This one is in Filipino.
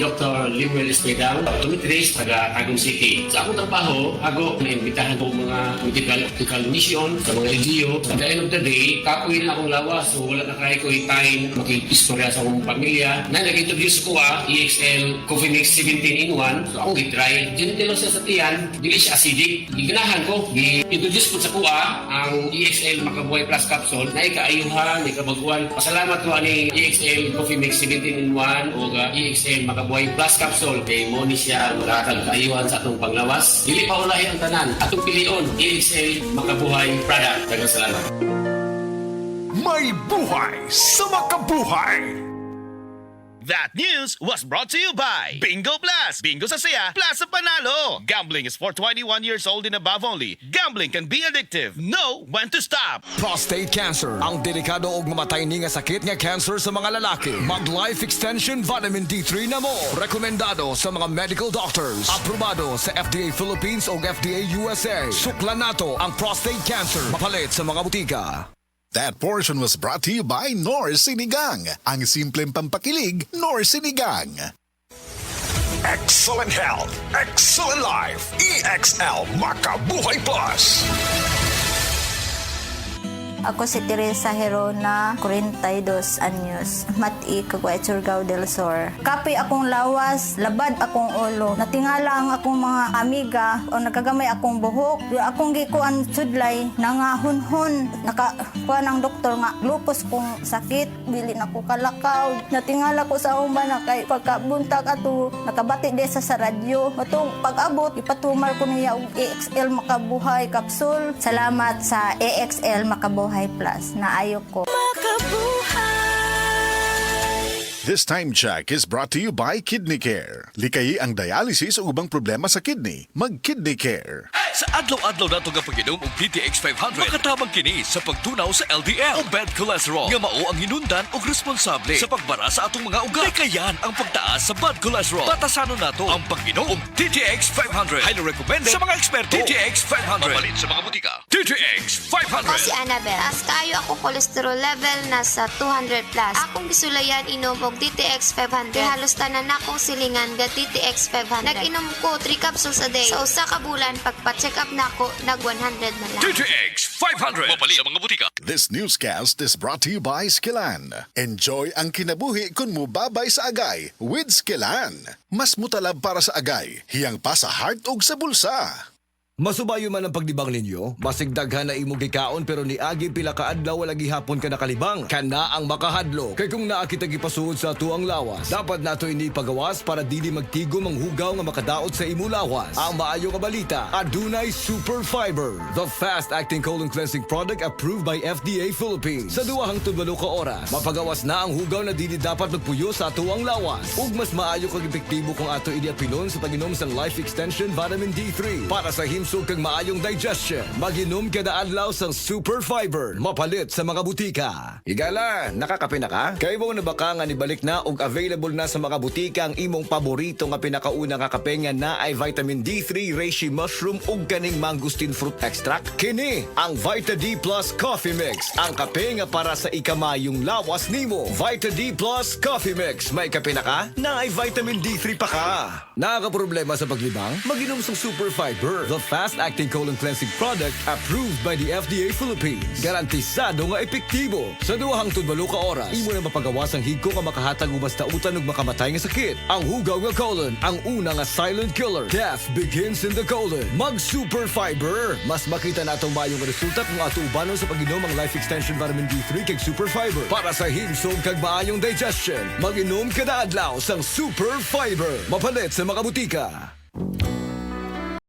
Dr. Limuel Espedal, optometrist, taga Tagum City. Sa akong trabaho, ako naimbitahan ko mga medical mission sa mga LGU. At the end of the day, kapoy na akong lawas. So wala na kaya ko time makikistorya sa akong pamilya. Na nag-introduce ko EXL Coffee Mix 17 in 1. So akong gitry. Gentle siya sa tiyan, dili siya acidic. Giganahan ko, gi-introduce ko sa kuha ang EXL Makabuhay Plus Capsule na ikaayuhan, ikabaguan. Pasalamat ko ani EXL Coffee Mix 17 in 1 o EXL Makabuhay Plus Capsule. Kay mo ni siya makakag kaayuhan sa atong panglawas. Dili pa ulahi ang tanan. Atong pilion, EXL Makabuhay product. Daghang salamat. May buhay sa makabuhay! That news was brought to you by Bingo Plus. Bingo sa saya, plus sa panalo. Gambling is for 21 years old and above only. Gambling can be addictive. Know when to stop. Prostate cancer, ang delikado ug mamatay ni nga sakit nga cancer sa mga lalaki. Mag Life Extension Vitamin D3 na mo. Rekomendado sa mga medical doctors. Aprobado sa FDA Philippines ug FDA USA. Suklan nato ang prostate cancer. Mapalit sa mga butika. That portion was brought to you by Nor Sinigang. Ang simpleng pampakilig, Nor Sinigang. Excellent health, excellent life. EXL Makabuhay Plus. Ako si Teresa Herona, 42 anyos, mati kagway Surigao del Sur. Kapoy akong lawas, labad akong ulo. Natingala ang akong mga amiga o nakagamay akong buhok. Yung akong gikuan sudlay, nangahunhon. Nakakuha ng doktor nga, lupus kong sakit, bili na ko kalakaw. Natingala ko sa umba na kay pagkabuntag ato, nakabati de sa radyo. Atong pag-abot, ipatumar ko niya og EXL Makabuhay Capsule. Salamat sa EXL Makabuhay Plus na ayok ko. This time check is brought to you by Kidney Care. Likayi ang dialysis o ubang problema sa kidney. Mag-Kidney Care. Sa adlaw-adlaw nato nga pag-inom og DTX 500, makatabang kini sa pagtunaw sa LDL o bad cholesterol. Nga mao ang hinundan og responsable sa pagbara sa atong mga ugat. Kayan ang pagtaas sa bad cholesterol. Batasanon nato ang pag-inom og DTX 500. Highly recommended sa mga eksperto. DTX 500. Mapalit sa mga butika. DTX 500. Ako si Annabel. As kayo ako cholesterol level nasa 200 plus. Akong gisulayan inom og DTX 500. Kaya halos tanan akong silingan ga DTX 500. Nag-inom ko 3 capsules a day. Sa usa ka bulan pagpa-check up nako nag 100 na lang. DTX 500. Mapalit sa mga butika. This newscast is brought to you by Skillan. Enjoy ang kinabuhi kung mubabay sa agay with Skillan. Mas mutalab para sa agay, hiyang pa sa heart ug sa bulsa. Masubayo man ang pagdibang ninyo, masigdaghan na imong gikaon pero niagi pila ka adlaw wala gihapon ka nakalibang. Kana ang makahadlo. Kay kung naa kita gipasuod sa tuang lawas, dapat nato ini pagawas para dili magtigom ang hugaw nga makadaot sa imo lawas. Ang maayo nga balita, adunay Super Fiber, the fast-acting colon cleansing product approved by FDA Philippines. Sa 2 ka oras, mapagawas na ang hugaw na dili dapat magpuyo sa tuang lawas. Ug mas maayo kag epektibo kung ato ini apilon sa pag-inom sa Life Extension Vitamin D3 para sa himsog kag maayong digestion. Mag-inom kada adlaw sang Super Fiber. Mapalit sa mga butika. Igala, nakakape na ka? Kay mo na baka nga nibalik na og available na sa mga butika ang imong paborito nga pinakauna nga kape nga na ay vitamin D3, reishi mushroom ug kaning mangosteen fruit extract. Kini ang Vita D Plus Coffee Mix. Ang kape nga para sa ikamayong lawas nimo. Vita D Plus Coffee Mix. May kape na ka? Na ay vitamin D3 pa ka. Nakakaproblema sa paglibang? Mag-inom sa Super Fiber. The fast-acting colon cleansing product approved by the FDA Philippines. Garantisado nga epektibo. Sa 2 ka oras, imo na mapagawas ang higko nga makahatag og basta utan ug makamatay nga sakit. Ang hugaw nga colon, ang una nga silent killer. Death begins in the colon. Mag Super Fiber. Mas makita natong mayong resulta kung ato ubanon sa pag-inom ang Life Extension Vitamin D3 kag Super Fiber. Para sa himsog kag maayong digestion, mag-inom kada adlaw sang Super Fiber. Mapalit sa mga butika.